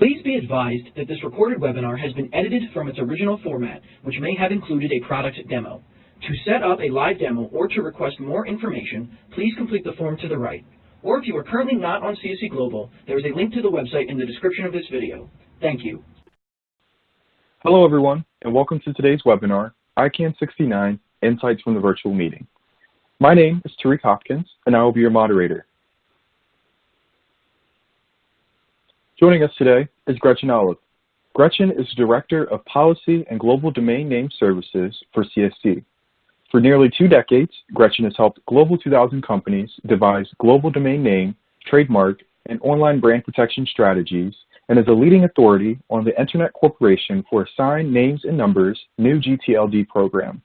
Please be advised that this recorded webinar has been edited from its original format, which may have included a product demo. To set up a live demo or to request more information, please complete the form to the right. Or if you are currently not on CSC Global, there is a link to the website in the description of this video. Thank you. Hello everyone, and welcome to today's webinar, ICANN 69, Insights from the Virtual Meeting. My name is Tariq Hopkins, and I will be your moderator. Joining us today is Gretchen Olive. Gretchen is Director of Policy and Global Domain Name Services for CSC. For nearly 2 decades, Gretchen has helped Global 2000 companies devise global domain name, trademark, and online brand protection strategies, and is a leading authority on the Internet Corporation for Assigned Names and Numbers new gTLD program.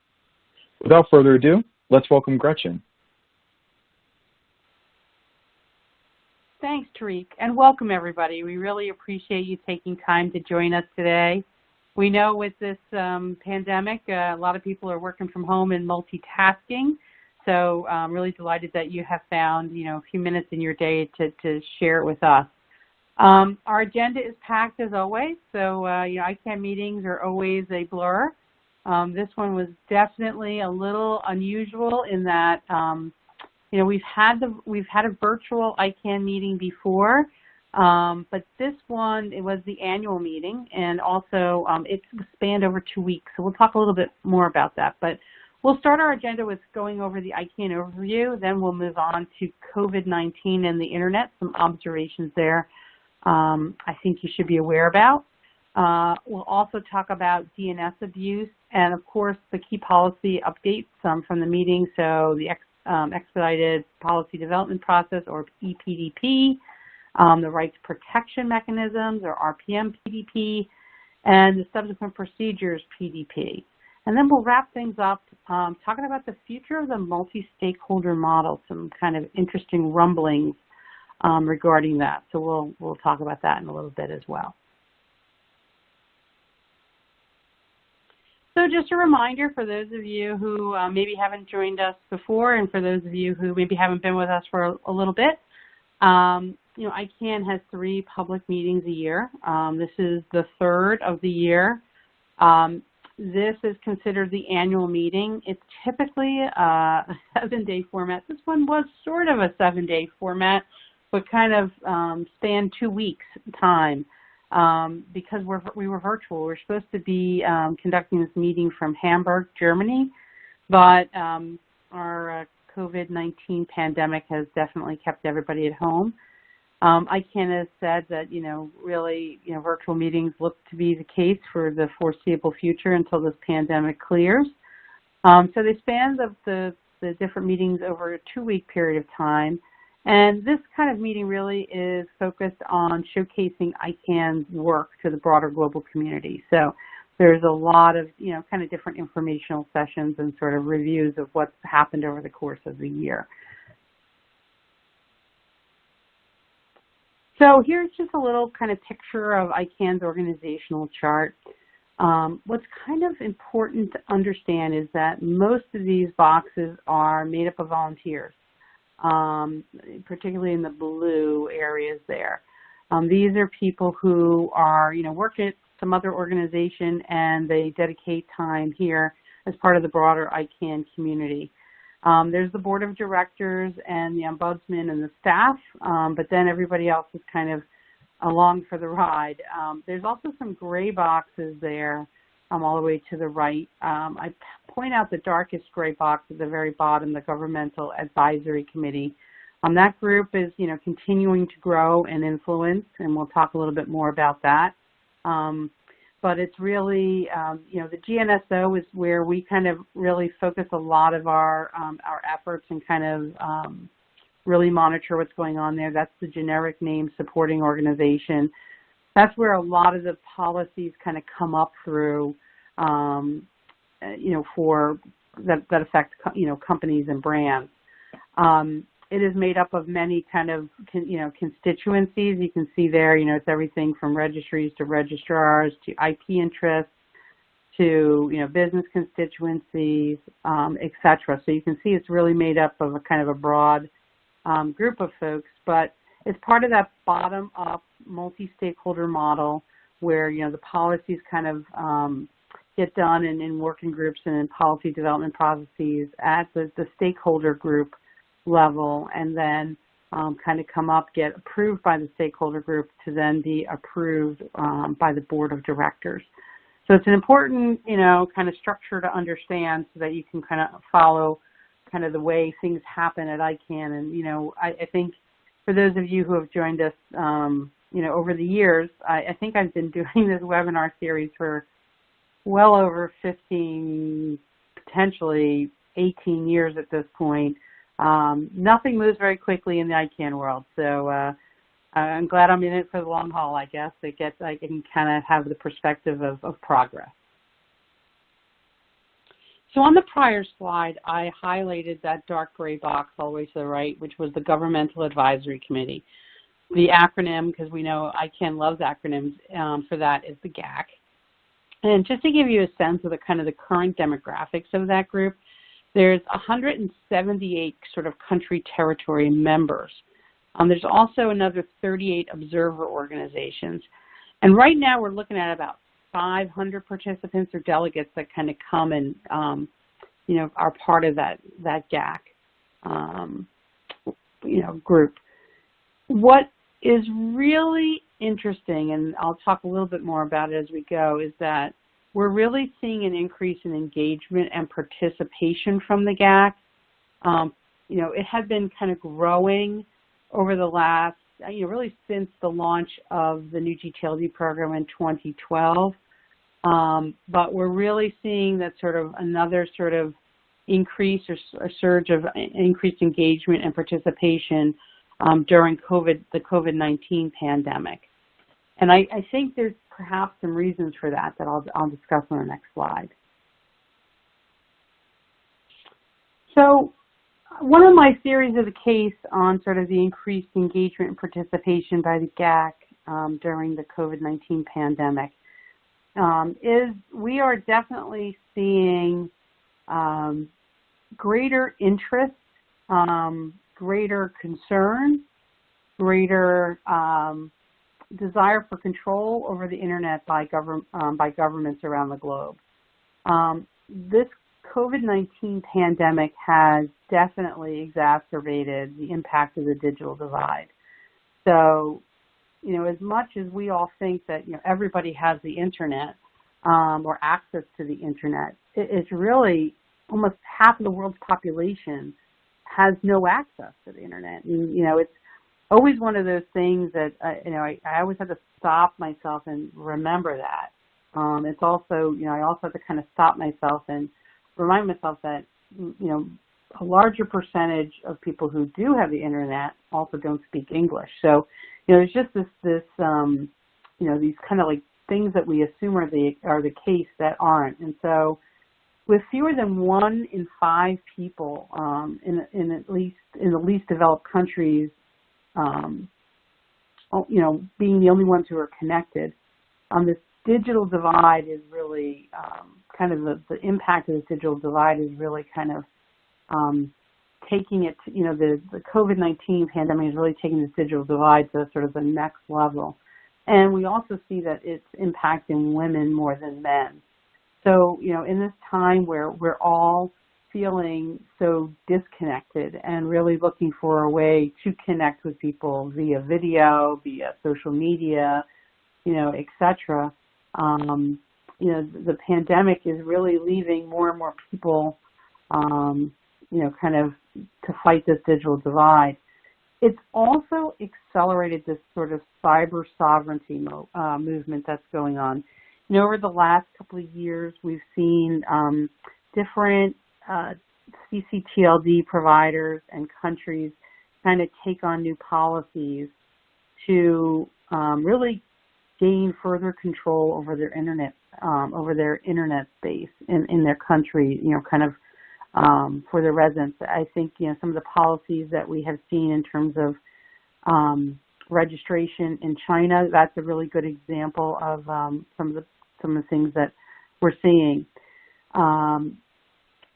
Without further ado, let's welcome Gretchen. Thanks, Tariq, and welcome everybody. We really appreciate you taking time to join us today. We know with this pandemic, a lot of people are working from home and multitasking, so I'm really delighted that you have found a few minutes in your day to share it with us. Our agenda is packed as always, so ICANN meetings are always a blur. This one was definitely a little unusual in that we've had a virtual ICANN meeting before, but this one, it was the annual meeting, and also it spanned over 2 weeks. So we'll talk a little bit more about that. But we'll start our agenda with going over the ICANN overview. Then we'll move on to COVID-19 and the internet, some observations there I think you should be aware about. We'll also talk about DNS abuse and, of course, the key policy updates from the meeting. So the Expedited Policy Development Process, or EPDP, the Rights Protection Mechanisms, or RPM PDP, and the Subsequent Procedures PDP. And then we'll wrap things up talking about the future of the multi-stakeholder model, some kind of interesting rumblings regarding that. So we'll talk about that in a little bit as well. So just a reminder for those of you who maybe haven't joined us before, and for those of you who maybe haven't been with us for a little bit, ICANN has 3 public meetings a year. This is the 3rd of the year. This is considered the annual meeting. It's typically a 7-day format. This one was sort of a 7-day format, but kind of spanned 2 weeks time. Because we were virtual. We're supposed to be conducting this meeting from Hamburg, Germany, but our COVID-19 pandemic has definitely kept everybody at home. ICANN has said that, really, virtual meetings look to be the case for the foreseeable future until this pandemic clears. So they span the different meetings over a 2-week period of time. And this kind of meeting really is focused on showcasing ICANN's work to the broader global community. So there's a lot of, kind of different informational sessions and sort of reviews of what's happened over the course of the year. So here's just a little kind of picture of ICANN's organizational chart. What's kind of important to understand is that most of these boxes are made up of volunteers. Particularly in the blue areas there. These are people who are, work at some other organization and they dedicate time here as part of the broader ICANN community. There's the board of directors and the ombudsman and the staff, but then everybody else is kind of along for the ride. There's also some gray boxes there all the way to the right. I point out the darkest gray box at the very bottom, the Governmental Advisory Committee. That group is, continuing to grow and influence, and we'll talk a little bit more about that. But it's really, the GNSO is where we kind of really focus a lot of our efforts and kind of really monitor what's going on there. That's the generic name supporting organization. That's where a lot of the policies kind of come up through, for that affect, companies and brands. It is made up of many kind of, constituencies. You can see there, it's everything from registries to registrars to IP interests to, business constituencies, et cetera. So you can see it's really made up of a kind of a broad group of folks, but it's part of that bottom-up multi-stakeholder model where, the policies kind of get done in working groups and in policy development processes at the stakeholder group level, and then kind of come up, get approved by the stakeholder group to then be approved by the board of directors. So it's an important, kind of structure to understand so that you can kind of follow kind of the way things happen at ICANN. And, I think for those of you who have joined us, over the years, I think I've been doing this webinar series for well over 15, potentially 18 years at this point. Nothing moves very quickly in the ICANN world, so I'm glad I'm in it for the long haul, I guess. I can kind of have the perspective of progress. So on the prior slide, I highlighted that dark gray box all the way to the right, which was the Governmental Advisory Committee. The acronym, because we know ICANN loves acronyms, for that is the GAC. And just to give you a sense of the kind of the current demographics of that group, there's 178 sort of country territory members. There's also another 38 observer organizations. And right now we're looking at about 500 participants or delegates that kind of come and, are part of that GAC, group. What is really interesting, and I'll talk a little bit more about it as we go, is that we're really seeing an increase in engagement and participation from the GAC. It had been kind of growing over the last, really since the launch of the new gTLD program in 2012. But we're really seeing that sort of another sort of increase or surge of increased engagement and participation during the COVID-19 pandemic. And I think there's perhaps some reasons for that I'll discuss on the next slide. So one of my theories of the case on sort of the increased engagement and participation by the GAC during the COVID-19 pandemic is we are definitely seeing greater interest, greater concern, greater desire for control over the internet by governments around the globe. This COVID-19 pandemic has definitely exacerbated the impact of the digital divide. So, as much as we all think that, everybody has the internet or access to the internet, it's really almost half of the world's population has no access to the internet. And, it's always one of those things that, I always have to stop myself and remember that. It's also, I also have to kind of stop myself and remind myself that, a larger percentage of people who do have the internet also don't speak English. So, there's just this these kind of like things that we assume are the case that aren't. And so, with fewer than 1 in 5 people in the least developed countries, being the only ones who are connected, this digital divide is really kind of the impact of this digital divide is really kind of taking it to, the COVID-19 pandemic is really taking this digital divide to sort of the next level. And we also see that it's impacting women more than men. So, in this time where we're all feeling so disconnected and really looking for a way to connect with people via video, via social media, et cetera, the pandemic is really leaving more and more people, kind of to fight this digital divide. It's also accelerated this sort of cyber sovereignty movement that's going on. Over the last couple of years, we've seen different ccTLD providers and countries kind of take on new policies to really gain further control over their internet space in their country, kind of for their residents. I think some of the policies that we have seen in terms of registration in China, that's a really good example of some of the things that we're seeing.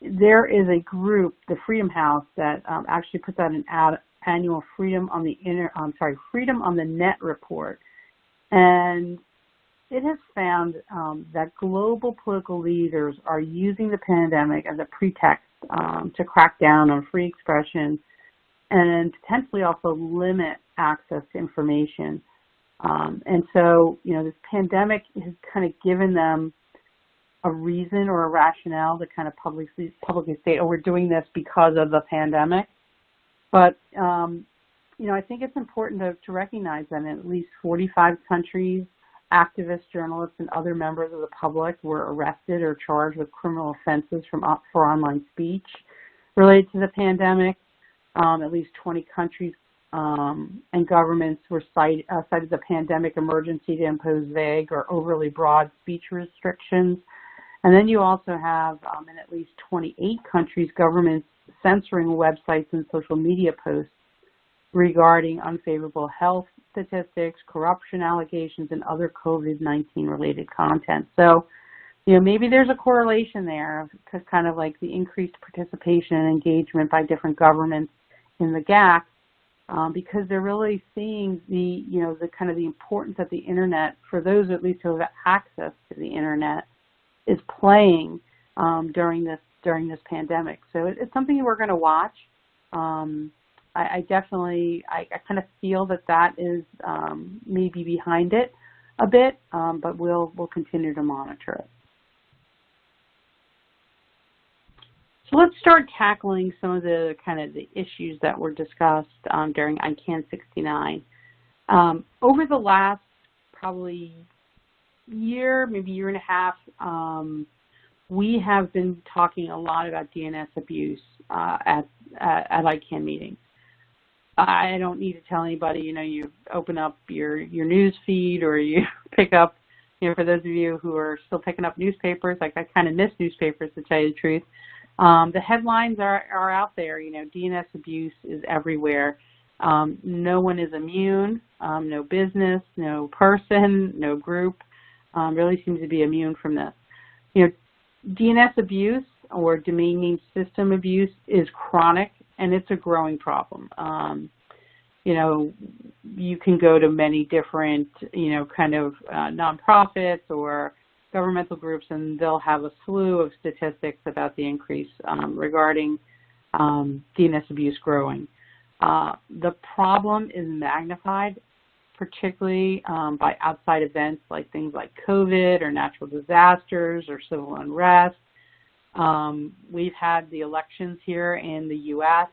There is a group, the Freedom House, that actually puts out an annual Freedom on the Net report, and it has found that global political leaders are using the pandemic as a pretext to crack down on free expression and potentially also limit access to information. And so, this pandemic has kind of given them a reason or a rationale to kind of publicly state, oh, we're doing this because of the pandemic. But, I think it's important to recognize that in at least 45 countries, activists, journalists, and other members of the public were arrested or charged with criminal offenses for online speech related to the pandemic. At least 20 countries and governments were cited the pandemic emergency to impose vague or overly broad speech restrictions. And then you also have, in at least 28 countries, governments censoring websites and social media posts regarding unfavorable health statistics, corruption allegations, and other COVID-19 related content. So, maybe there's a correlation there because kind of like the increased participation and engagement by different governments in the GAC, because they're really seeing the kind of the importance that the internet, for those at least who have access to the internet, is playing during this pandemic. So it's something we're going to watch. I definitely kind of feel that is maybe behind it a bit, but we'll continue to monitor it. So let's start tackling some of the kind of the issues that were discussed during ICANN 69. Over the last probably year, maybe year and a half, we have been talking a lot about DNS abuse at ICANN meetings. I don't need to tell anybody, you open up your news feed or you pick up, for those of you who are still picking up newspapers, like I kind of miss newspapers to tell you the truth. The headlines are out there, DNS abuse is everywhere. No one is immune, no business, no person, no group really seems to be immune from this. DNS abuse or domain name system abuse is chronic and it's a growing problem. You can go to many different, kind of nonprofits or governmental groups and they'll have a slew of statistics about the increase regarding DNS abuse growing. The problem is magnified, particularly by outside events like things like COVID or natural disasters or civil unrest. We've had the elections here in the U.S.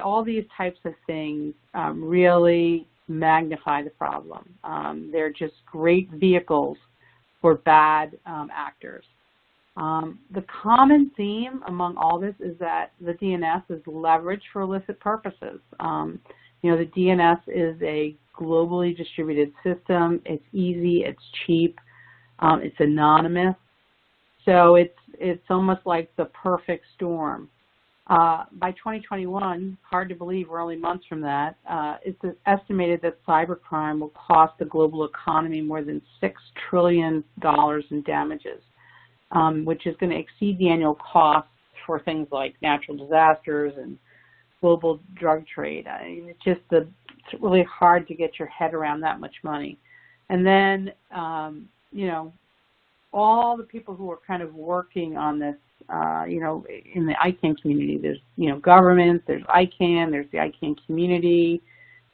All these types of things really magnify the problem. They're just great vehicles for bad actors. The common theme among all this is that the DNS is leveraged for illicit purposes. The DNS is a globally distributed system. It's easy, it's cheap, it's anonymous. So it's almost like the perfect storm. By 2021, hard to believe we're only months from that, it's estimated that cybercrime will cost the global economy more than $6 trillion in damages, which is going to exceed the annual costs for things like natural disasters and global drug trade. It's really hard to get your head around that much money. And then, all the people who are kind of working on this, in the ICANN community, there's, governments, there's ICANN, there's the ICANN community,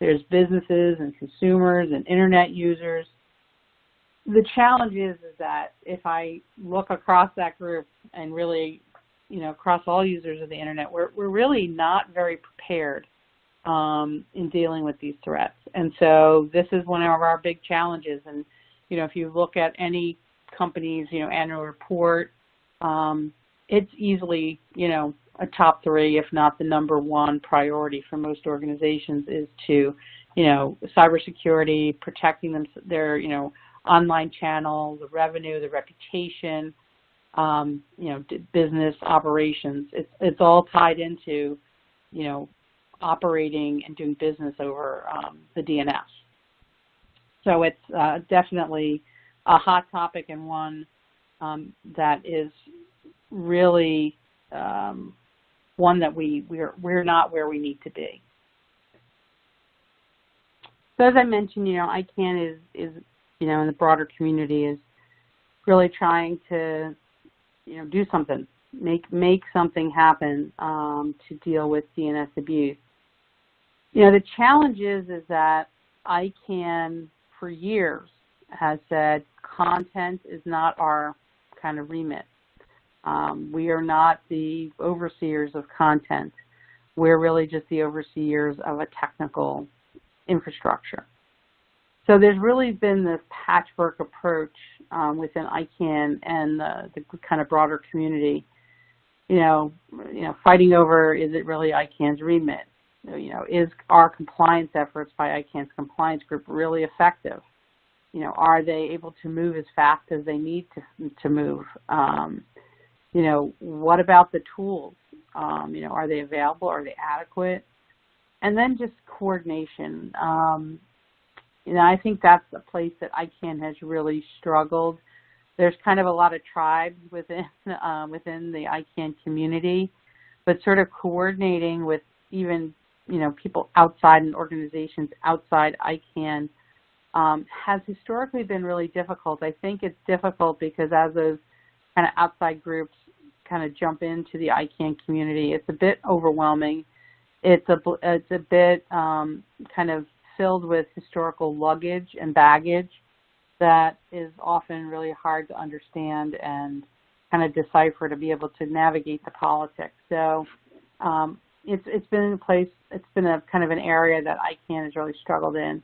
there's businesses and consumers and internet users. The challenge is that if I look across that group and really, across all users of the internet, we're really not very prepared in dealing with these threats. And so this is one of our big challenges. And, if you look at any company's, annual report, it's easily, a top 3, if not the number 1 priority for most organizations is to, cybersecurity, protecting their, online channel, the revenue, the reputation, business operations. It's all tied into, operating and doing business over the DNS. So it's definitely a hot topic and one that is really one that we're not where we need to be. So as I mentioned, ICANN is in the broader community is really trying to, do something, make something happen to deal with DNS abuse. The challenge is that ICANN for years has said content is not our kind of remit. We are not the overseers of content. We're really just the overseers of a technical infrastructure. So there's really been this patchwork approach within ICANN and the kind of broader community, fighting over, is it really ICANN's remit? Is our compliance efforts by ICANN's compliance group really effective? Are they able to move as fast as they need to move? What about the tools? Are they available? Are they adequate? And then just coordination. I think that's a place that ICANN has really struggled. There's kind of a lot of tribes within the ICANN community, but sort of coordinating with even people outside and organizations outside ICANN has historically been really difficult. I think it's difficult because as those kind of outside groups kind of jump into the ICANN community, it's a bit overwhelming. It's a bit kind of filled with historical luggage and baggage that is often really hard to understand and kind of decipher to be able to navigate the politics. So it's been a place, it's been a kind of an area that ICANN has really struggled in.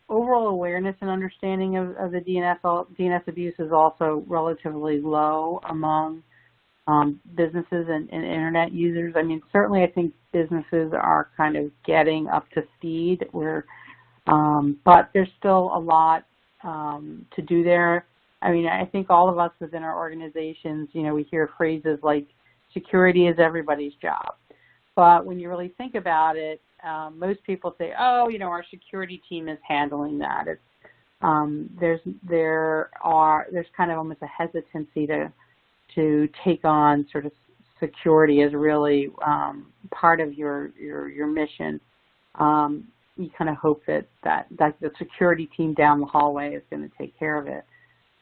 Overall awareness and understanding of the DNS abuse is also relatively low among businesses and internet users. I mean, certainly I think businesses are kind of getting up to speed, but there's still a lot to do there. I mean, I think all of us within our organizations, we hear phrases like security is everybody's job. But when you really think about it, most people say, oh, our security team is handling that. It's, there's kind of almost a hesitancy to take on sort of security as really part of your mission. You kind of hope that the security team down the hallway is going to take care of it.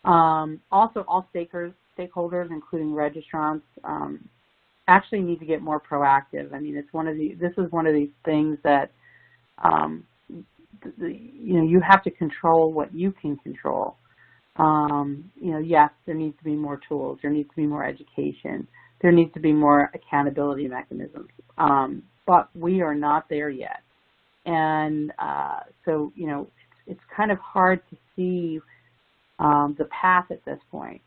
Also, all stakeholders, including registrants, actually need to get more proactive. I mean, this is one of these things that you have to control what you can control. Yes, there needs to be more tools. There needs to be more education. There needs to be more accountability mechanisms. But we are not there yet. And so, it's kind of hard to see the path at this point.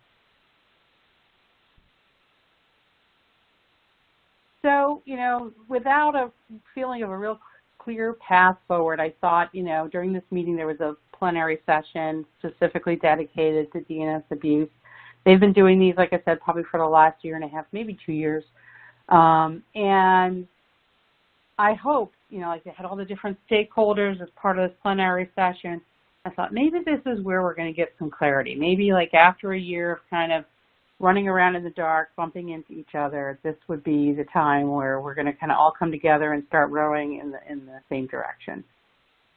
So, without a feeling of a real clear path forward, I thought, during this meeting there was a plenary session specifically dedicated to DNS abuse. They've been doing these, like I said, probably for the last year and a half, maybe 2 years. And I hope, like they had all the different stakeholders as part of this plenary session. I thought maybe this is where we're going to get some clarity. Maybe like after a year of kind of running around in the dark, bumping into each other, this would be the time where we're going to kind of all come together and start rowing in the same direction.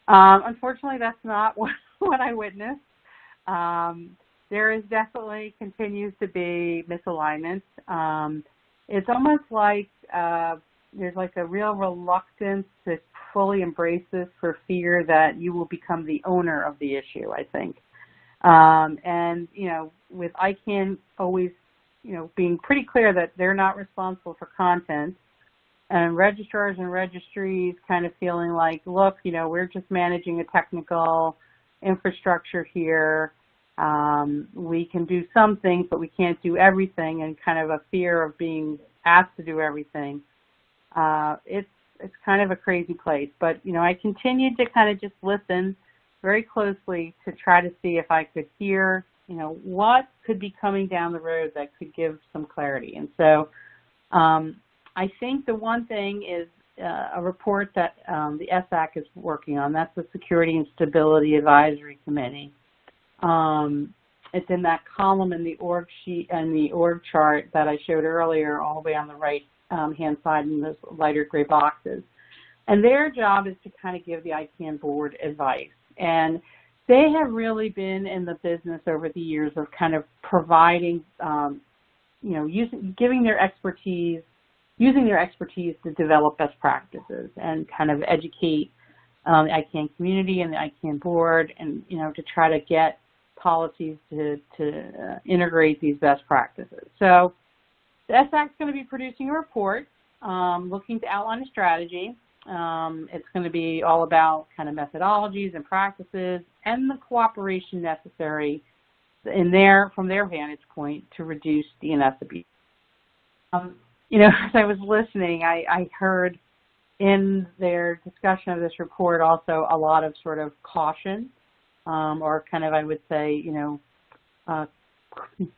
Unfortunately, that's not what I witnessed. There is definitely continues to be misalignment. It's almost like there's like a real reluctance to fully embrace this for fear that you will become the owner of the issue, I think. And, with ICANN always, being pretty clear that they're not responsible for content, and registrars and registries kind of feeling like, look, we're just managing a technical infrastructure here. We can do some things, but we can't do everything, and kind of a fear of being asked to do everything. It's kind of a crazy place. But, I continued to kind of just listen very closely to try to see if I could hear, what could be coming down the road that could give some clarity. And so I think the one thing is a report that the SAC is working on. That's the Security and Stability Advisory Committee. It's in that column in the org sheet and the org chart that I showed earlier, all the way on the right hand side in those lighter gray boxes. And their job is to kind of give the ICANN board advice. And they have really been in the business over the years of kind of providing, using their expertise to develop best practices and kind of educate the ICANN community and the ICANN board, and to try to get policies to integrate these best practices. So the SAC is going to be producing a report looking to outline a strategy. It's going to be all about kind of methodologies and practices and the cooperation necessary from their vantage point to reduce DNS abuse. As I was listening, I heard in their discussion of this report also a lot of sort of caution, or kind of, I would say, I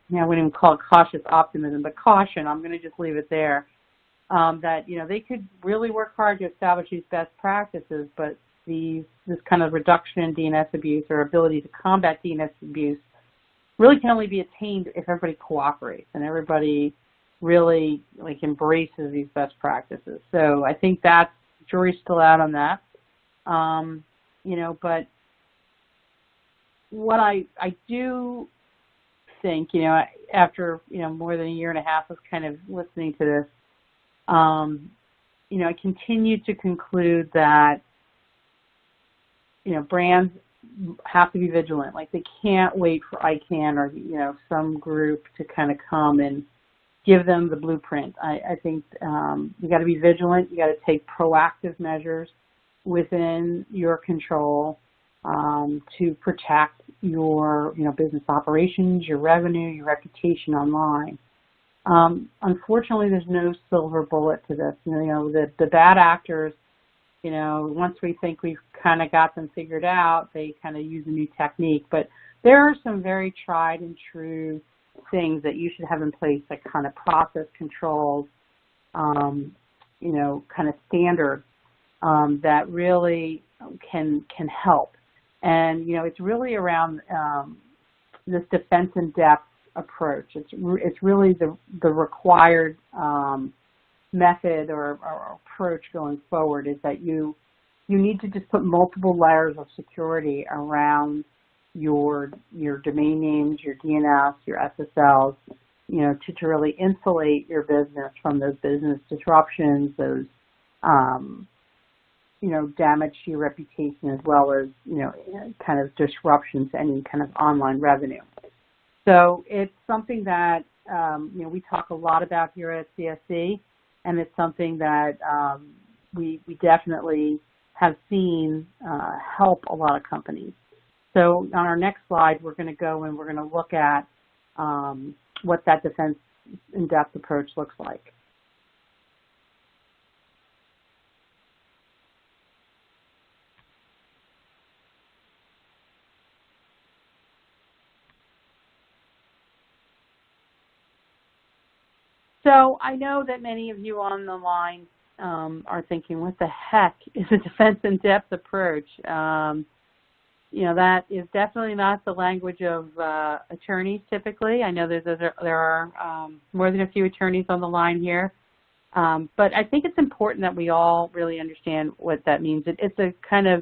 wouldn't even call it cautious optimism, but caution. I'm going to just leave it there. That they could really work hard to establish these best practices, but this kind of reduction in DNS abuse or ability to combat DNS abuse really can only be attained if everybody cooperates and everybody really embraces these best practices. So I think that jury's still out on that. But what I do think, after more than a year and a half of kind of listening to this, I continue to conclude that, brands have to be vigilant. Like, they can't wait for ICANN or, some group to kind of come and give them the blueprint. I think you got to be vigilant. You got to take proactive measures within your control to protect your, business operations, your revenue, your reputation online. Unfortunately, there's no silver bullet to this. The bad actors, once we think we've kind of got them figured out, they kind of use a new technique. But there are some very tried and true things that you should have in place, like kind of process controls, kind of standards that really can help. And, it's really around this defense in depth approach. It's really the required method or approach going forward, is that you need to just put multiple layers of security around your domain names, your DNS, your SSLs, to really insulate your business from those business disruptions, those damage to your reputation, as well as kind of disruption to any kind of online revenue. So it's something that we talk a lot about here at CSC, and it's something that we definitely have seen help a lot of companies. So on our next slide, we're going to go and we're going to look at what that defense in-depth approach looks like. So I know that many of you on the line are thinking, what the heck is a defense in-depth approach? That is definitely not the language of attorneys typically. I know there are more than a few attorneys on the line here. But I think it's important that we all really understand what that means. It's a kind of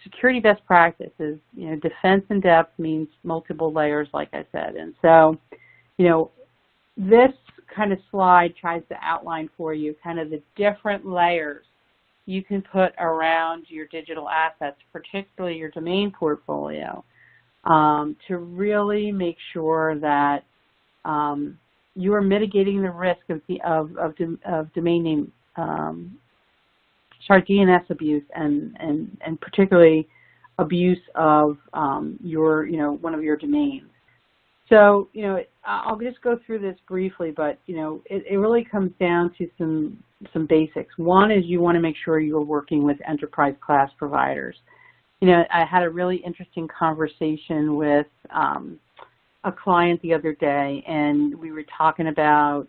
security best practices. Defense in depth means multiple layers, like I said. And so, this kind of slide tries to outline for you kind of the different layers you can put around your digital assets, particularly your domain portfolio, to really make sure that you are mitigating the risk of domain name, DNS abuse, and particularly abuse of one of your domains. So, I'll just go through this briefly, but, it really comes down to some basics. One is you want to make sure you're working with enterprise class providers. I had a really interesting conversation with a client the other day, and we were talking about,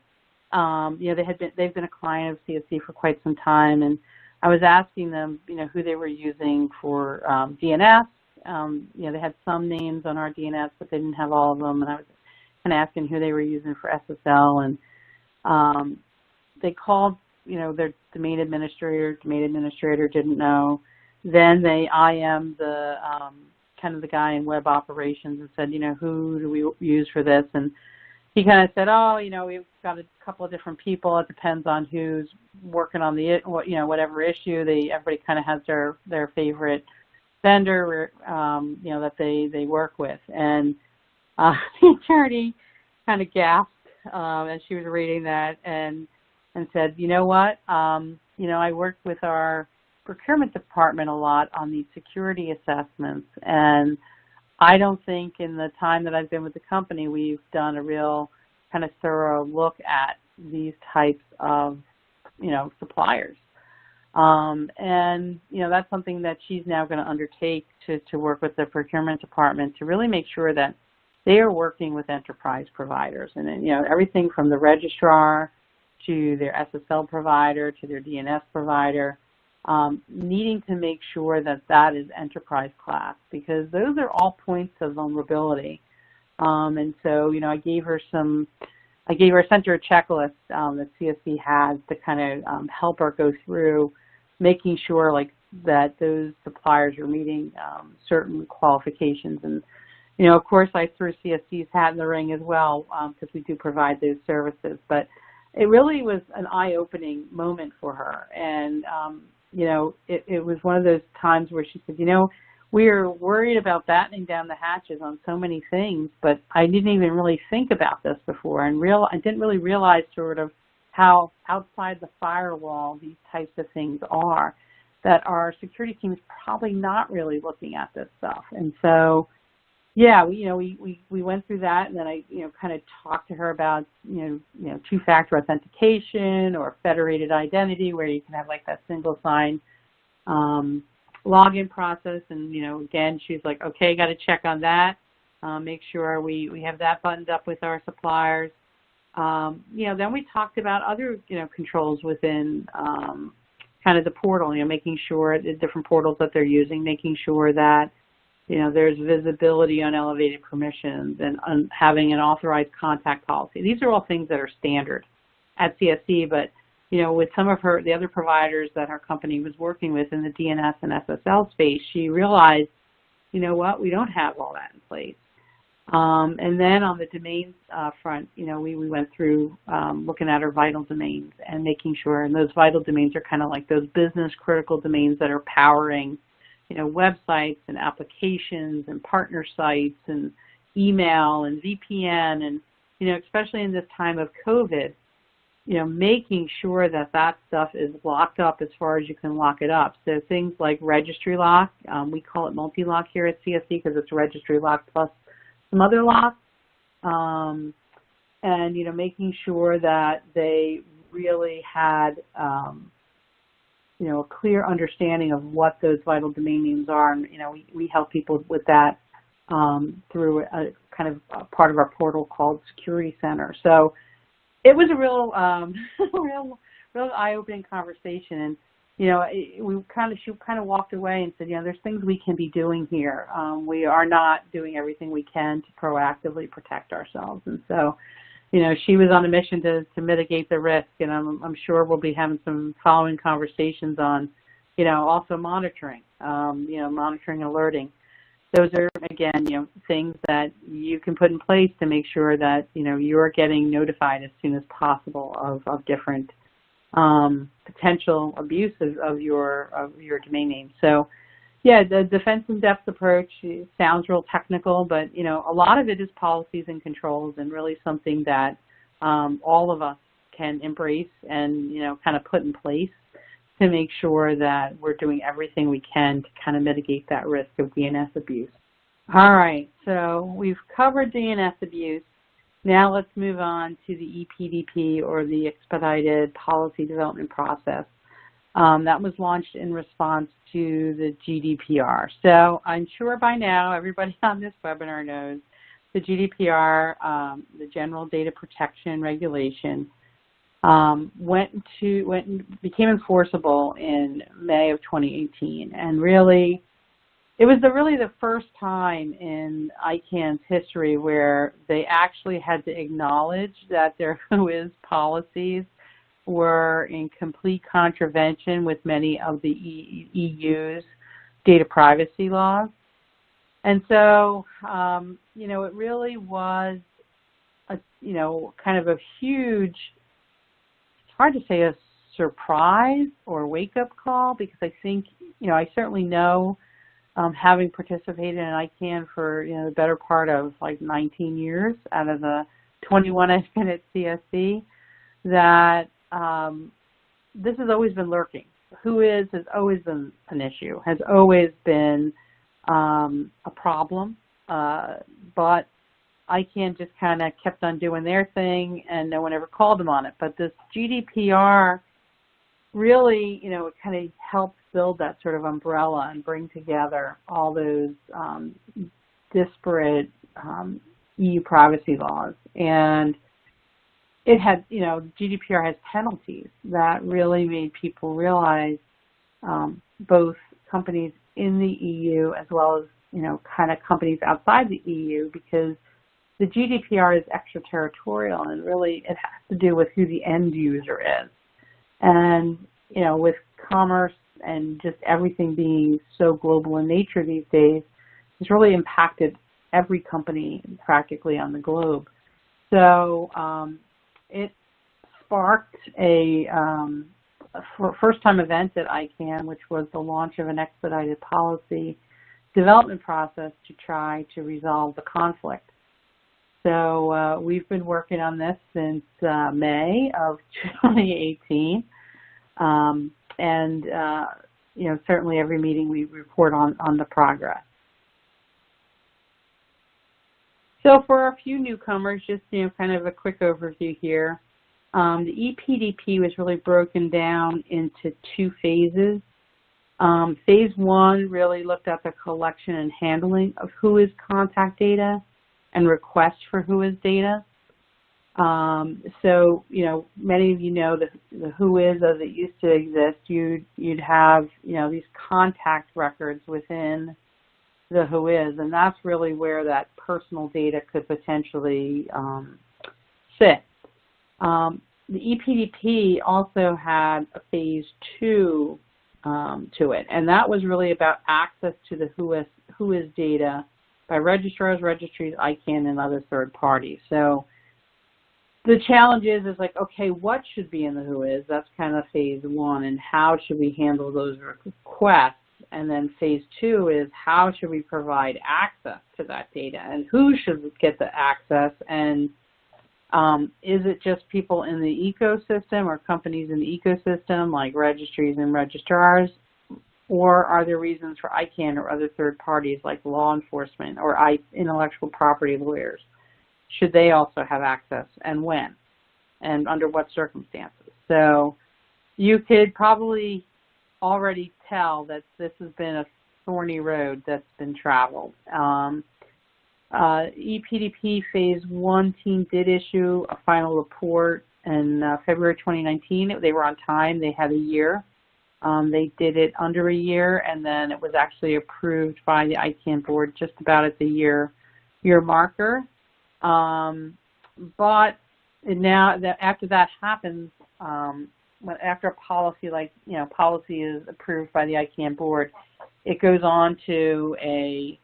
they've been a client of CSC for quite some time, and I was asking them, who they were using for DNS, You know, they had some names on our DNS, but they didn't have all of them, and I was kind of asking who they were using for SSL, and they called, you know, their domain administrator didn't know. Then they IM'd the kind of the guy in web operations and said, you know, who do we use for this? And he kind of said, oh, you know, we've got a couple of different people. It depends on who's working on the, you know, whatever issue. Everybody kind of has their favorite vendor, you know, that they work with. And the attorney kind of gasped as she was reading that and said, you know what, you know, I worked with our procurement department a lot on these security assessments, and I don't think in the time that I've been with the company we've done a real kind of thorough look at these types of, you know, suppliers. And, you know, that's something that she's now going to undertake to work with the procurement department to really make sure that they are working with enterprise providers. And then, you know, everything from the registrar to their SSL provider to their DNS provider, needing to make sure that that is enterprise class, because those are all points of vulnerability. And so, you know, I sent her a checklist that CSC has to kind of help her go through making sure like that those suppliers are meeting certain qualifications. And, you know, of course I threw CSC's hat in the ring as well because we do provide those services. But it really was an eye-opening moment for her. And, you know, it was one of those times where she said, you know, we are worried about battening down the hatches on so many things, but I didn't even really think about this before, and I didn't really realize sort of how outside the firewall these types of things are, that our security team is probably not really looking at this stuff. And so, yeah, we went through that, and then I, you know, kind of talked to her about, you know, two-factor authentication or federated identity, where you can have like that single sign login process. And, you know, again, she's like, okay, got to check on that. Make sure we have that buttoned up with our suppliers. You know, then we talked about other, you know, controls within kind of the portal, you know, making sure the different portals that they're using, making sure that, you know, there's visibility on elevated permissions and having an authorized contact policy. These are all things that are standard at CSC, but, you know, with some of the other providers that her company was working with in the DNS and SSL space, she realized, you know what, we don't have all that in place. And then on the domains front, you know, we went through looking at our vital domains and making sure, and those vital domains are kind of like those business critical domains that are powering, you know, websites and applications and partner sites and email and VPN, and, you know, especially in this time of COVID, you know, making sure that that stuff is locked up as far as you can lock it up. So things like registry lock, we call it multi-lock here at CSC because it's registry lock plus some other locks, and, you know, making sure that they really had, you know, a clear understanding of what those vital domain names are. And, you know, we help people with that through a kind of a part of our portal called Security Center. So it was a real, real eye-opening conversation. And, you know, she kind of walked away and said, you know, there's things we can be doing here. We are not doing everything we can to proactively protect ourselves. And so, you know, she was on a mission to mitigate the risk, and I'm sure we'll be having some following conversations on, you know, also monitoring, you know, monitoring and alerting. Those are, again, you know, things that you can put in place to make sure that, you know, you're getting notified as soon as possible of different potential abuse of your domain name. So, yeah, the defense in depth approach sounds real technical, but, you know, a lot of it is policies and controls, and really something that all of us can embrace and, you know, kind of put in place to make sure that we're doing everything we can to kind of mitigate that risk of DNS abuse. All right, so we've covered DNS abuse. Now let's move on to the EPDP, or the Expedited Policy Development Process. That was launched in response to the GDPR. So I'm sure by now everybody on this webinar knows the GDPR, the General Data Protection Regulation, became enforceable in May of 2018. And really, it was really the first time in ICANN's history where they actually had to acknowledge that their WHOIS policies were in complete contravention with many of the EU's data privacy laws. And so, it really was kind of a huge, it's hard to say a surprise or wake-up call, because I think, I certainly know, having participated in ICANN for, the better part of like 19 years out of the 21 I've been at CSC, that this has always been lurking. WHOIS has always been an issue, has always been a problem, but ICANN just kind of kept on doing their thing and no one ever called them on it. But this GDPR really, it kind of helps build that sort of umbrella and bring together all those disparate EU privacy laws. And it had, GDPR has penalties that really made people realize, both companies in the EU as well as, kind of companies outside the EU, because the GDPR is extraterritorial and really it has to do with who the end user is. And, with commerce and just everything being so global in nature these days, it's really impacted every company practically on the globe. So it sparked a first-time event at ICANN, which was the launch of an expedited policy development process to try to resolve the conflict. So we've been working on this since May of 2018. Certainly every meeting we report on the progress. So for a few newcomers, just, kind of a quick overview here. The EPDP was really broken down into two phases. Phase one really looked at the collection and handling of WHOIS contact data and requests for WHOIS data. So, many of you know the WHOIS as it used to exist. You'd have, these contact records within the WHOIS, and that's really where that personal data could potentially sit. The EPDP also had a phase two to it, and that was really about access to the WHOIS data by registrars, registries, ICANN, and other third parties. So the challenge is like, okay, what should be in the WHOIS? That's kind of phase one, and how should we handle those requests? And then phase two is how should we provide access to that data, and who should get the access, and is it just people in the ecosystem or companies in the ecosystem like registries and registrars, or are there reasons for ICANN or other third parties like law enforcement or intellectual property lawyers? Should they also have access, and when, and under what circumstances? So you could probably already tell that this has been a thorny road that's been traveled. EPDP phase one team did issue a final report in February 2019. They were on time. They had a year. They did it under a year, and then it was actually approved by the ICANN board just about at the year marker. But now that after that happens, after a policy policy is approved by the ICANN board, it goes on to an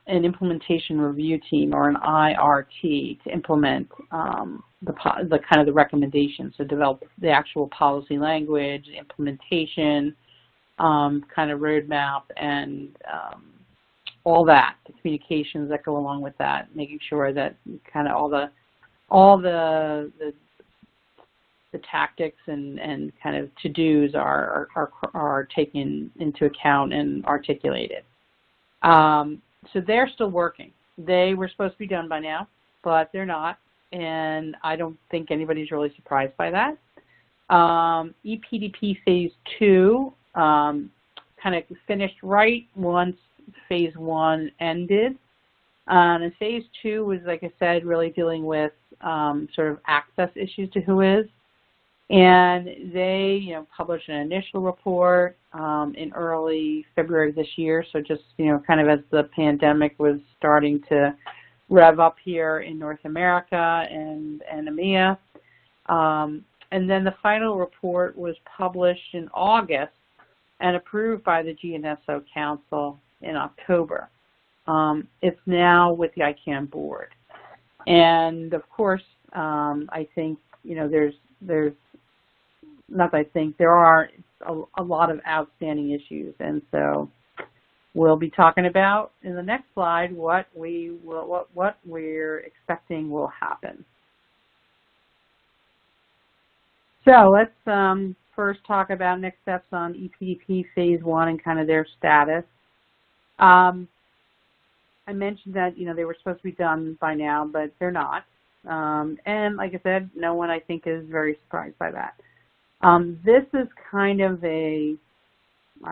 implementation review team, or an IRT, to implement the recommendations, to develop the actual policy language, implementation, kind of roadmap, and all that, the communications that go along with that, making sure that kind of all the tactics and kind of to-dos are taken into account and articulated. So they're still working. They were supposed to be done by now, but they're not, and I don't think anybody's really surprised by that. EPDP phase two kind of finished right once phase one ended. And phase two was, like I said, really dealing with sort of access issues to WHOIS. And they, published an initial report in early February of this year. So just, kind of as the pandemic was starting to rev up here in North America and EMEA. And then the final report was published in August and approved by the GNSO Council in October. It's now with the ICANN board. And of course, I think, there are a lot of outstanding issues. And so we'll be talking about in the next slide what we're expecting will happen. So let's first talk about next steps on EPDP Phase 1 and kind of their status. I mentioned that, they were supposed to be done by now, but they're not. And like I said, no one, I think, is very surprised by that. This is kind of I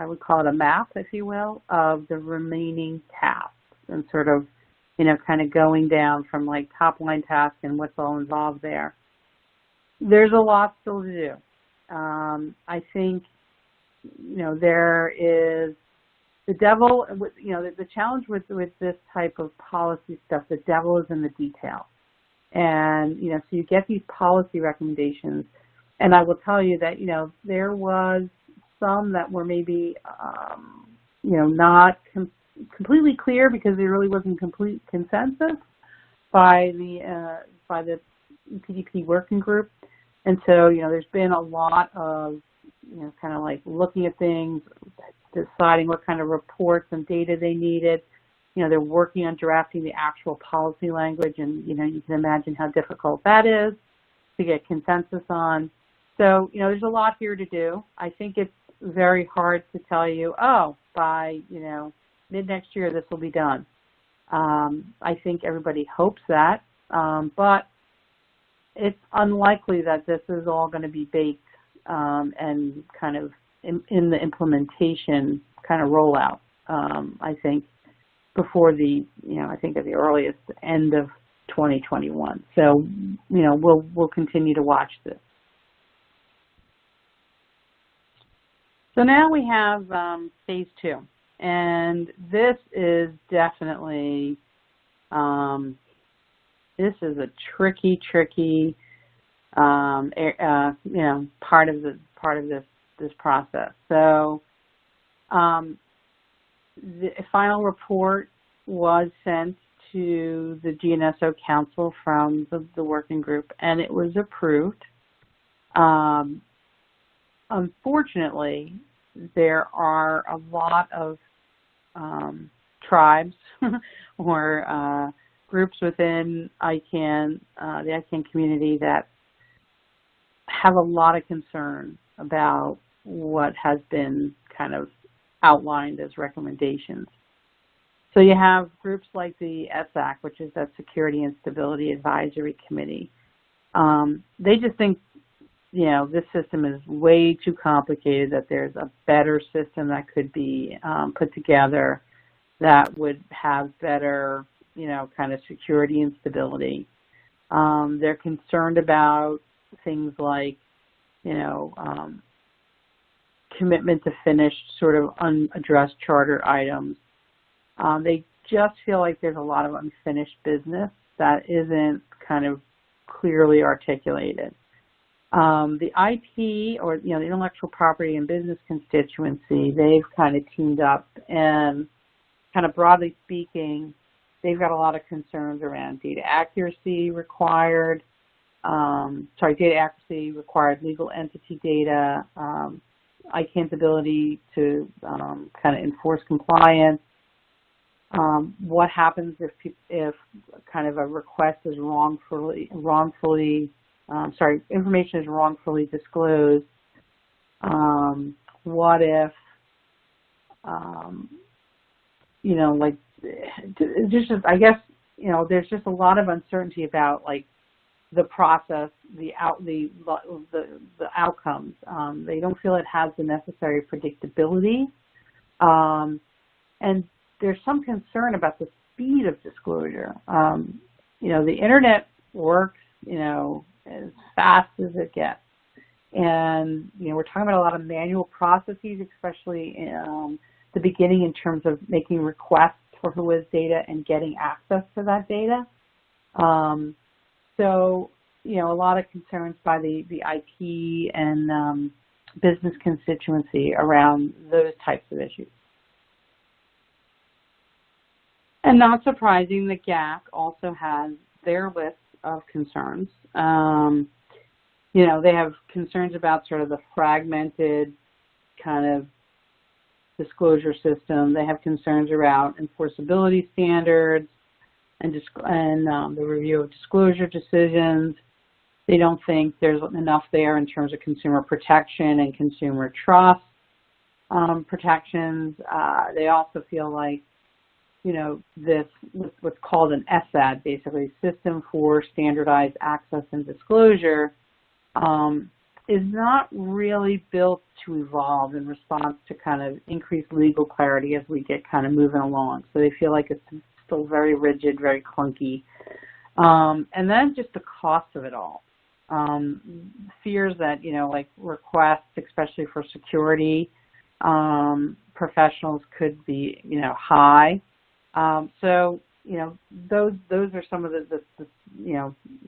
would call it a map, if you will, of the remaining tasks and sort of, kind of going down from like top line tasks and what's all involved there. There's a lot still to do. I think, there is the devil, the challenge with this type of policy stuff, the devil is in the detail. And, so you get these policy recommendations, and I will tell you that, there was some that were maybe, not completely clear because there really wasn't complete consensus by the EPDP working group. And so, there's been a lot of, kind of like looking at things, deciding what kind of reports and data they needed. They're working on drafting the actual policy language, and, you can imagine how difficult that is to get consensus on. So, there's a lot here to do. I think it's very hard to tell you, oh, by, mid next year this will be done. I think everybody hopes that, but it's unlikely that this is all going to be baked and kind of in the implementation kind of rollout. I think before I think at the earliest end of 2021. So, we'll continue to watch this. So now we have Phase 2, and this is definitely this is a tricky part of this process. So the final report was sent to the GNSO Council from the working group, and it was approved. Unfortunately, there are a lot of tribes or groups within ICANN, the ICANN community, that have a lot of concern about what has been kind of outlined as recommendations. So you have groups like the SAC, which is that Security and Stability Advisory Committee. They just think, this system is way too complicated, that there's a better system that could be put together that would have better, kind of security and stability. They're concerned about things like, commitment to finish sort of unaddressed charter items. They just feel like there's a lot of unfinished business that isn't kind of clearly articulated. The IP, or the intellectual property and business constituency, they've kind of teamed up, and kind of broadly speaking, they've got a lot of concerns around data accuracy required, legal entity data, ICANN's ability to kind of enforce compliance. What happens if kind of a request is information is wrongfully disclosed? What if, I guess, there's just a lot of uncertainty about like the process, the outcomes. They don't feel it has the necessary predictability, and there's some concern about the speed of disclosure. The internet works, as fast as it gets, And, we're talking about a lot of manual processes, especially in the beginning in terms of making requests for WHOIS data and getting access to that data. So, a lot of concerns by the IP and business constituency around those types of issues. And not surprising, the GAC also has their list of concerns. They have concerns about sort of the fragmented kind of disclosure system. They have concerns around enforceability standards and the review of disclosure decisions. They don't think there's enough there in terms of consumer protection and consumer trust protections. They also feel like, this, what's called an SAD, basically, System for Standardized Access and Disclosure, is not really built to evolve in response to kind of increased legal clarity as we get kind of moving along. So they feel like it's still very rigid, very clunky. And then just the cost of it all. Fears that, like requests, especially for security professionals, could be, high. So, those are some of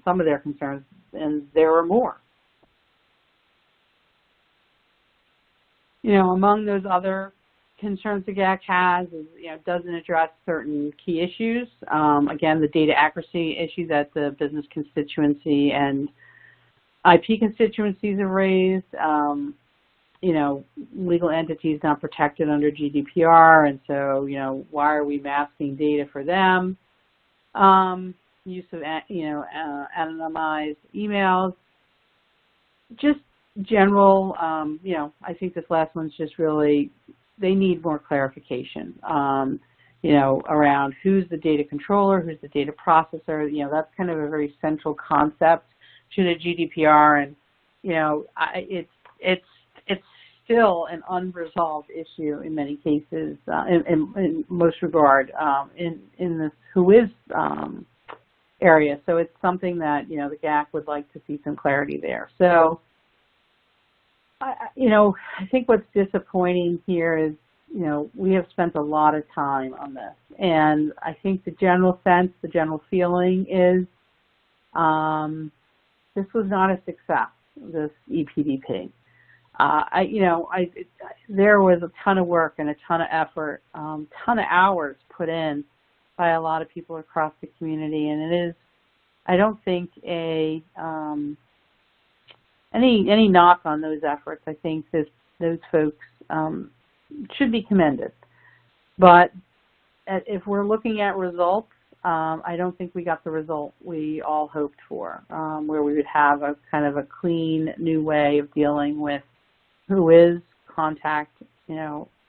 some of their concerns, and there are more. Among those other concerns the GAC has is, doesn't address certain key issues. Again, the data accuracy issue that the business constituency and IP constituencies have raised. Legal entities not protected under GDPR, and so, why are we masking data for them? Use of, anonymized emails. Just general, I think this last one's just really, they need more clarification, around who's the data controller, who's the data processor. That's kind of a very central concept to the GDPR, and, it's still an unresolved issue in many cases, in most regard, in this WHOIS area. So it's something that, the GAC would like to see some clarity there. So, I think what's disappointing here is, we have spent a lot of time on this, and I think the general sense, the general feeling is this was not a success, this EPDP. There was a ton of work and a ton of effort, ton of hours put in by a lot of people across the community, and it is, I don't think, any knock on those efforts. I think those folks should be commended. But if we're looking at results, I don't think we got the result we all hoped for, where we would have a kind of a clean new way of dealing with WHOIS contact,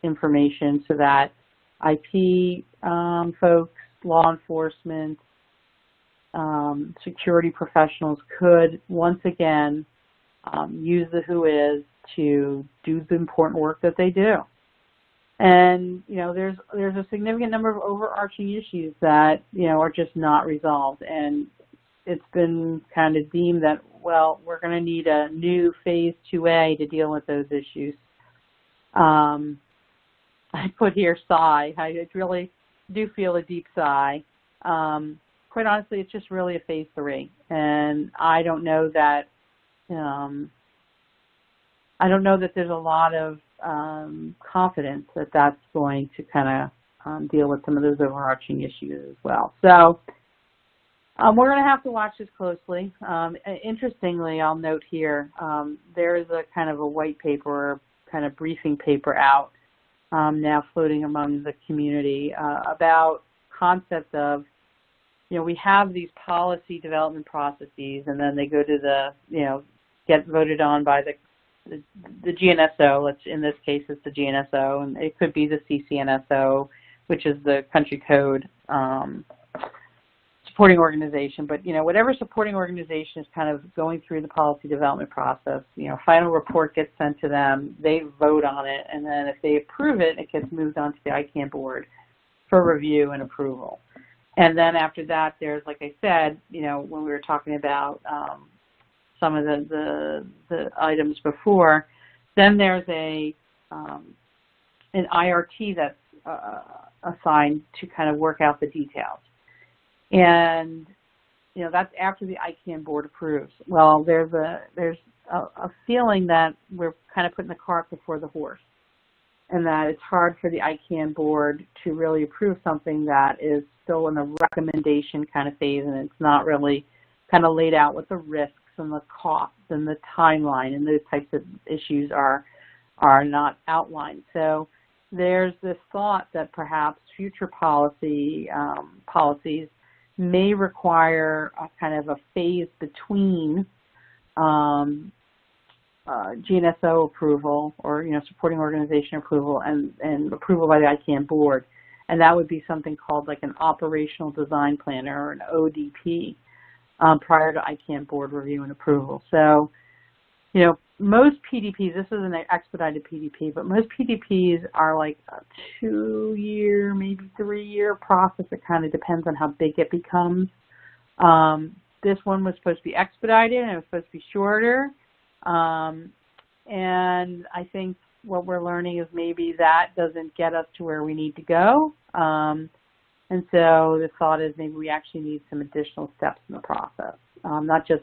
information, so that IP folks, law enforcement, security professionals could once again use the WHOIS to do the important work that they do. And, there's a significant number of overarching issues that, are just not resolved. And it's been kind of deemed that, well, we're going to need a new phase 2A to deal with those issues. I put here sigh. I really do feel a deep sigh. Quite honestly, it's just really a phase 3. And I don't know that, there's a lot of confidence that that's going to kind of deal with some of those overarching issues as well. So we're going to have to watch this closely. Interestingly, I'll note here, there is a kind of a white paper, kind of briefing paper out now floating among the community about concept of, we have these policy development processes, and then they go to the, get voted on by the GNSO. In this case, it's the GNSO, and it could be the CCNSO, which is the country code supporting organization. But, whatever supporting organization is kind of going through the policy development process, final report gets sent to them, they vote on it, and then if they approve it, it gets moved on to the ICANN board for review and approval. And then after that, there's, like I said, when we were talking about some of the items before. Then there's an IRT that's assigned to kind of work out the details. And, you know, that's after the ICANN board approves. Well, there's a feeling that we're kind of putting the cart before the horse, and that it's hard for the ICANN board to really approve something that is still in the recommendation kind of phase, and it's not really kind of laid out what the risks and the costs and the timeline and those types of issues are not outlined. So there's this thought that perhaps future policies may require a kind of a phase between GNSO approval, or, you know, supporting organization approval, and approval by the ICANN board. And that would be something called like an operational design plan, or an ODP, prior to ICANN board review and approval. So, you know, most PDPs, this is an expedited PDP, but most PDPs are like a 2-year, maybe 3-year process. It kind of depends on how big it becomes. This one was supposed to be expedited, and it was supposed to be shorter. And I think what we're learning is maybe that doesn't get us to where we need to go. And so the thought is maybe we actually need some additional steps in the process, not just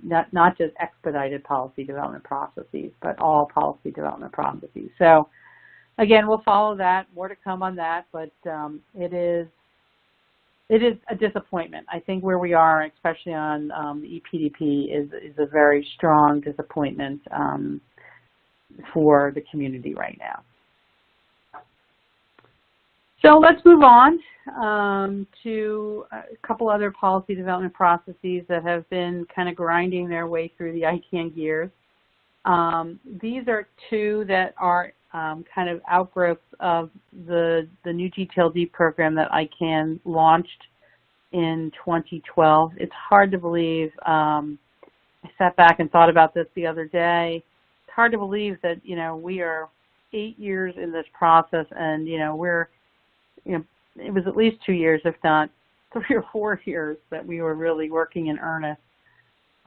not just expedited policy development processes, but all policy development processes. So again, we'll follow that. More to come on that, but it is a disappointment. I think where we are, especially on the EPDP, is a very strong disappointment for the community right now. So let's move on to a couple other policy development processes that have been kind of grinding their way through the ICANN gears. These are two that are kind of outgrowths of the new gTLD program that ICANN launched in 2012. It's hard to believe. I sat back and thought about this the other day. It's hard to believe that, you know, we are 8 years in this process, and, you know, it was at least 2 years, if not 3 or 4 years, that we were really working in earnest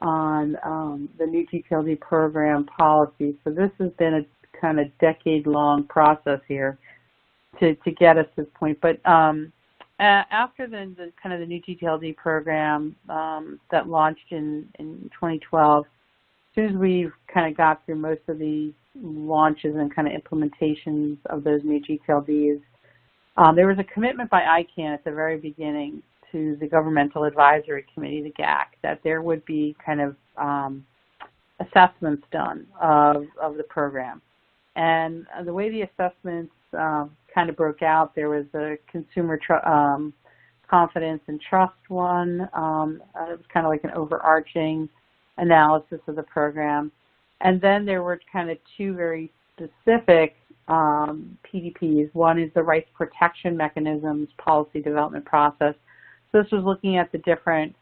on the new gTLD program policy. So this has been a kind of decade-long process here to get us to this point. But after the kind of the new gTLD program that launched in 2012, as soon as we've kind of got through most of the launches and kind of implementations of those new gTLDs, there was a commitment by ICANN at the very beginning to the Governmental Advisory Committee, the GAC, that there would be kind of assessments done of the program. And the way the assessments kind of broke out, there was a consumer confidence and trust one. It was kind of like an overarching analysis of the program. And then there were kind of two very specific PDPs. One is the rights protection mechanisms policy development process. So this was looking at the different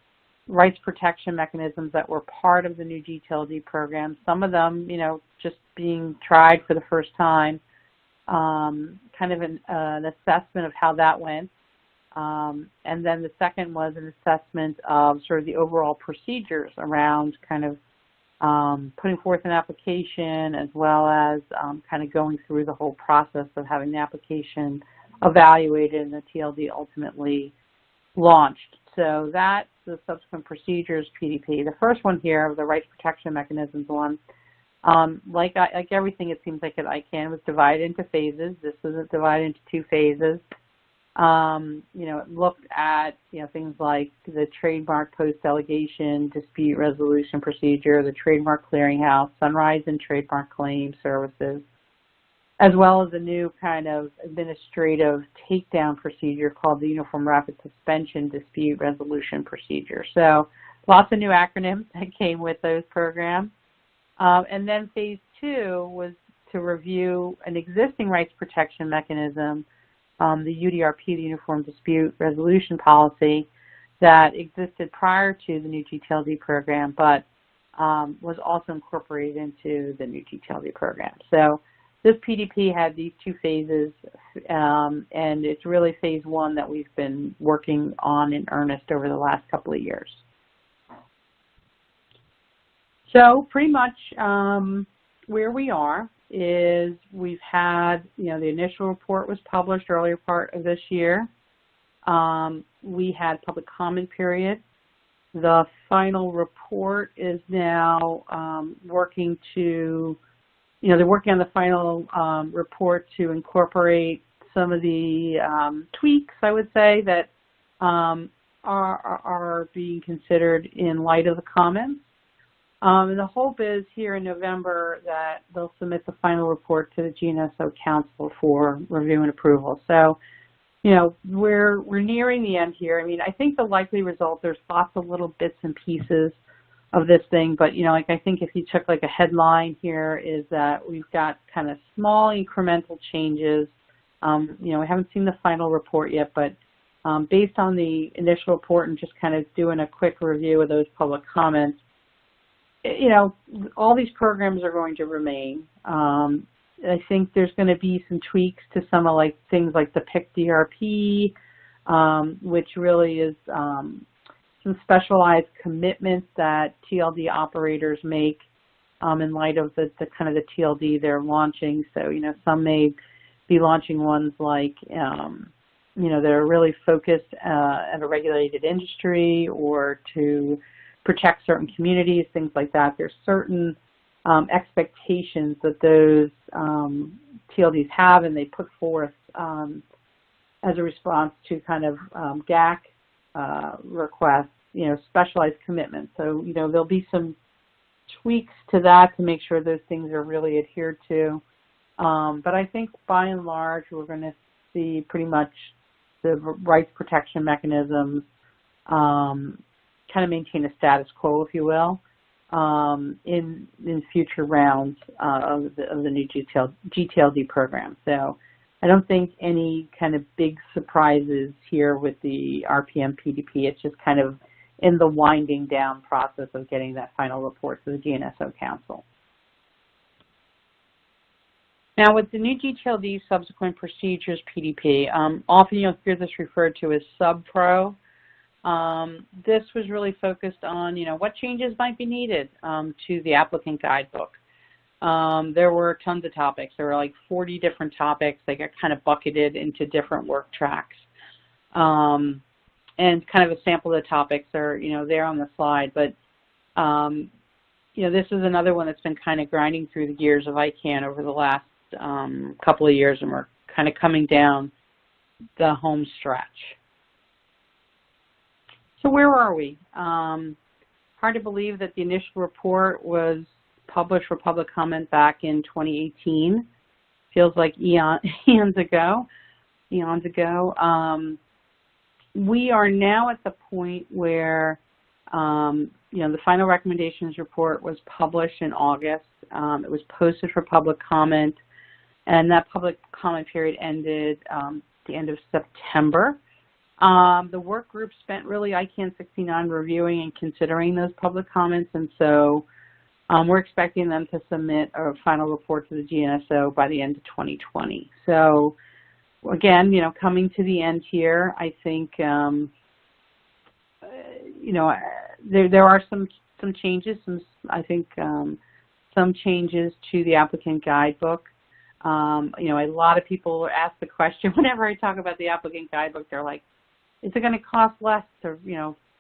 rights protection mechanisms that were part of the new gTLD program. Some of them, you know, just being tried for the first time, kind of an assessment of how that went. And then the second was an assessment of sort of the overall procedures around kind of putting forth an application, as well as kind of going through the whole process of having the application evaluated and the TLD ultimately launched. So that's the Subsequent Procedures PDP. The first one here, the Rights Protection Mechanisms one, like everything, it seems like at ICANN, was divided into phases. This was divided into 2 phases. You know, it looked at, you know, things like the trademark post-delegation dispute resolution procedure, the trademark clearinghouse, sunrise and trademark claim services, as well as a new kind of administrative takedown procedure called the Uniform Rapid Suspension Dispute Resolution Procedure. So lots of new acronyms that came with those programs. And then phase 2 was to review an existing rights protection mechanism, the UDRP, the Uniform Dispute Resolution Policy, that existed prior to the new gTLD program, but was also incorporated into the new gTLD program. So this PDP had these 2 phases, and it's really phase 1 that we've been working on in earnest over the last couple of years. So pretty much where we are is we've had, the initial report was published earlier part of this year. We had public comment period. The final report is now working to, they're working on the final report to incorporate some of the tweaks, I would say, that are being considered in light of the comments. And the hope is here in November that they'll submit the final report to the GNSO Council for review and approval. So, we're nearing the end here. I mean, I think the likely result, there's lots of little bits and pieces of this thing, but, I think if you took a headline here is that we've got kind of small incremental changes. We haven't seen the final report yet, but based on the initial report and just kind of doing a quick review of those public comments, all these programs are going to remain. I think there's going to be some tweaks to some of things like the PIC DRP, which really is some specialized commitments that TLD operators make in light of the kind of the TLD they're launching. So, some may be launching ones like, that are really focused at a regulated industry or to protect certain communities, things like that. There's certain expectations that those TLDs have, and they put forth as a response to kind of GAC requests, specialized commitments. So, there'll be some tweaks to that to make sure those things are really adhered to. But I think by and large, we're going to see pretty much the rights protection mechanisms kind of maintain a status quo, if you will, in future rounds of the new gTLD program. So I don't think any kind of big surprises here with the RPM PDP. It's just kind of in the winding down process of getting that final report to the GNSO Council. Now, with the new gTLD Subsequent Procedures PDP, often you'll hear this referred to as SubPro. This was really focused on, what changes might be needed to the applicant guidebook. There were tons of topics. There were 40 different topics. They got kind of bucketed into different work tracks. And kind of a sample of the topics are, there on the slide. But, this is another one that's been kind of grinding through the gears of ICANN over the last couple of years, and we're kind of coming down the home stretch. So where are we? Hard to believe that the initial report was published for public comment back in 2018. Feels like eons ago. We are now at the point where, the final recommendations report was published in August. It was posted for public comment, and that public comment period ended the end of September. The work group spent really ICANN 69 reviewing and considering those public comments, and so we're expecting them to submit a final report to the GNSO by the end of 2020. So again, coming to the end here, I think, there are some changes, some changes to the applicant guidebook. A lot of people ask the question whenever I talk about the applicant guidebook, they're like, is it going to cost less to,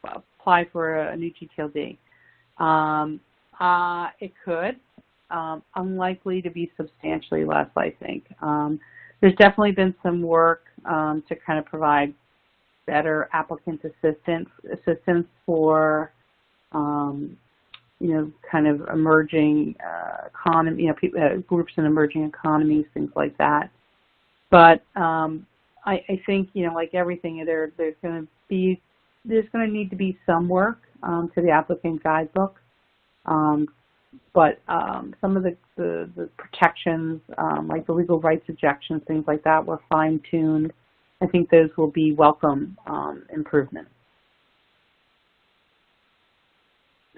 apply for a new gTLD? It could. Unlikely to be substantially less, I think. There's definitely been some work to kind of provide better applicant assistance for, kind of emerging economy, groups in emerging economies, things like that. But I think, like everything, there's going to need to be some work to the applicant guidebook. But some of the protections, like the legal rights objections, things like that, were fine-tuned. I think those will be welcome improvements.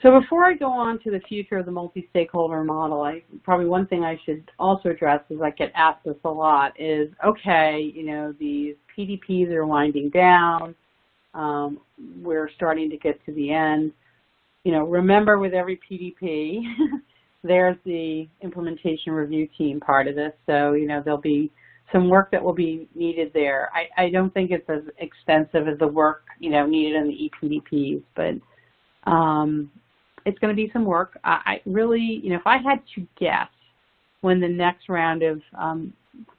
So before I go on to the future of the multi-stakeholder model, probably one thing I should also address, is I get asked this a lot, is, okay, these PDPs are winding down. We're starting to get to the end. remember with every PDP, there's the implementation review team part of this. So, there'll be some work that will be needed there. I don't think it's as extensive as the work, needed in the EPDPs, but it's going to be some work. I really, if I had to guess when the next round of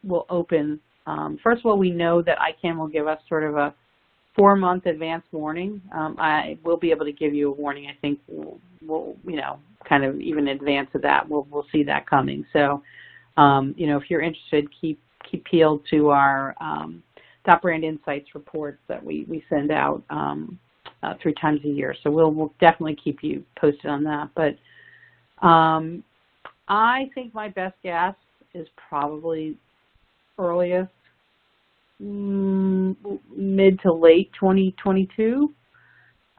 will open, first of all, we know that ICANN will give us sort of a 4-month advance warning. I will be able to give you a warning. I think we'll kind of even in advance of that, we'll see that coming. So, if you're interested, keep peeled to our .brand Insights reports that we send out 3 times a year. So we'll definitely keep you posted on that. But I think my best guess is probably earliest mid to late 2022.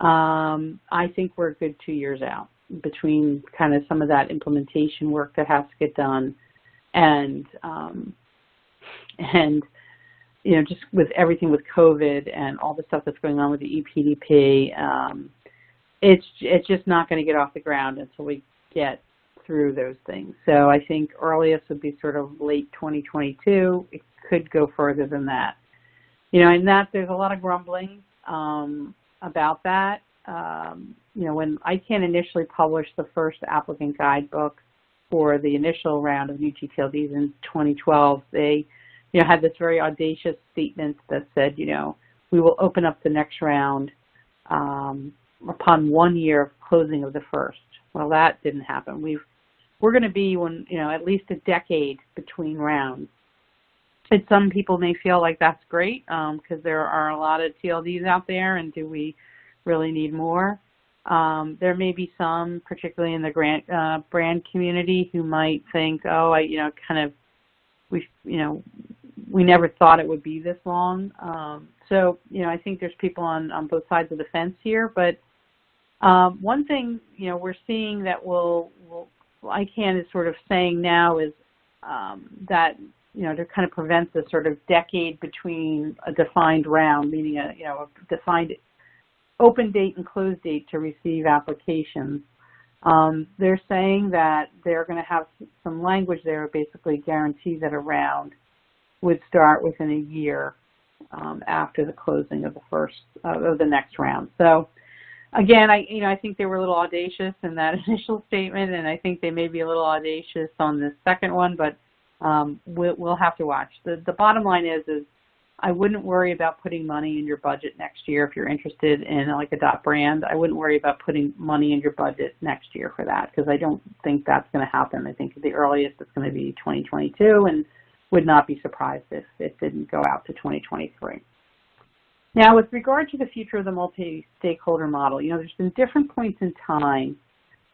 I think we're a good 2 years out between kind of some of that implementation work that has to get done and just with everything with COVID and all the stuff that's going on with the EPDP, it's just not going to get off the ground until we get through those things. So I think earliest would be sort of late 2022. It could go further than that. And that there's a lot of grumbling about that. When ICANN initially published the first applicant guidebook for the initial round of new gTLDs in 2012, they had this very audacious statement that said, we will open up the next round upon 1 year of closing of the first. Well, that didn't happen. We're going to be at least a decade between rounds. And some people may feel like that's great because there are a lot of TLDs out there, and do we really need more? There may be some, particularly in the brand community, who might think, oh, we never thought it would be this long. So, I think there's people on both sides of the fence here. But one thing, we're seeing that ICANN is sort of saying now is that, to kind of prevent this sort of decade between a defined round, meaning a defined open date and close date to receive applications. They're saying that they're going to have some language there that basically guarantees that a round would start within a year after the closing of the next round. So again, I think they were a little audacious in that initial statement, and I think they may be a little audacious on the second one, but we'll have to watch. The bottom line is I wouldn't worry about putting money in your budget next year if you're interested in like a .brand. I wouldn't worry about putting money in your budget next year for that because I don't think that's going to happen. I think the earliest it's going to be 2022 and would not be surprised if it didn't go out to 2023. Now, with regard to the future of the multi-stakeholder model, there's been different points in time,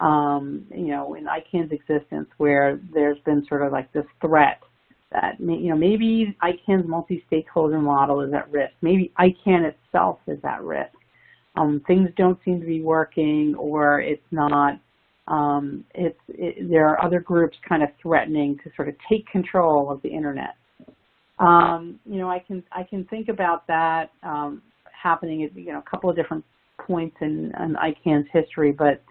in ICANN's existence where there's been sort of like this threat that, maybe ICANN's multi-stakeholder model is at risk. Maybe ICANN itself is at risk. Things don't seem to be working, or it's not. There are other groups kind of threatening to sort of take control of the internet. I can think about that happening at a couple of different points in ICANN's history, but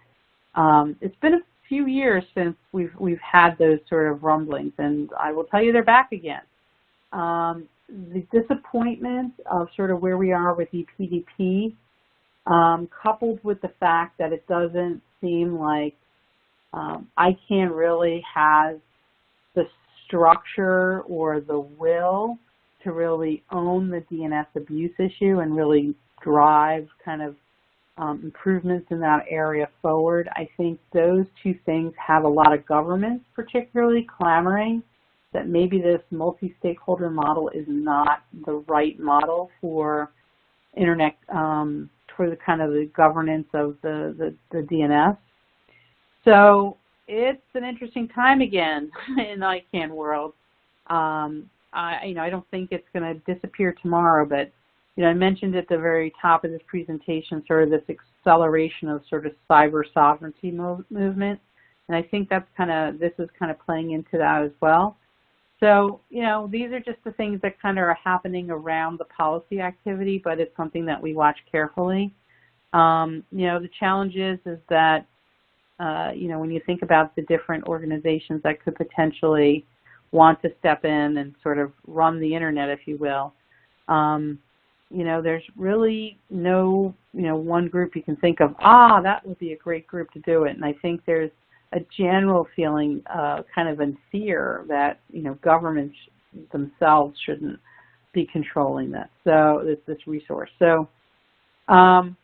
it's been a few years since we've had those sort of rumblings, and I will tell you they're back again. The disappointment of sort of where we are with EPDP, coupled with the fact that it doesn't seem like ICANN really has the structure or the will to really own the DNS abuse issue and really drive kind of improvements in that area forward. I think those two things have a lot of governments particularly clamoring that maybe this multi-stakeholder model is not the right model for internet, for the kind of the governance of the DNS. So it's an interesting time again in the ICANN world. I don't think it's going to disappear tomorrow, but I mentioned at the very top of this presentation sort of this acceleration of sort of cyber sovereignty movement, and I think that's this is kind of playing into that as well. So, these are just the things that kind of are happening around the policy activity, but it's something that we watch carefully. You know, the challenge is that, you know, when you think about the different organizations that could potentially want to step in and sort of run the internet, if you will, you know, there's really no, you know, one group you can think of, that would be a great group to do it. And I think there's a general feeling kind of in fear that, you know, governments themselves shouldn't be controlling this, this resource. So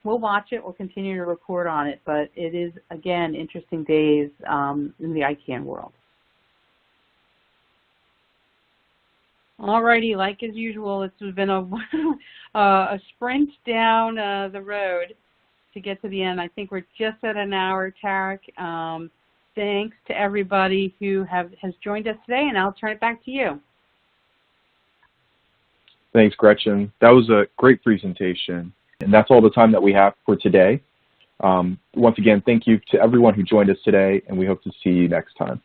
we'll watch it. We'll continue to report on it. But it is, again, interesting days in the ICANN world. All righty, like as usual, it's been a sprint down the road to get to the end. I think we're just at an hour, Tarek. Thanks to everybody who has joined us today, and I'll turn it back to you. Thanks, Gretchen. That was a great presentation, and that's all the time that we have for today. Once again, thank you to everyone who joined us today, and we hope to see you next time.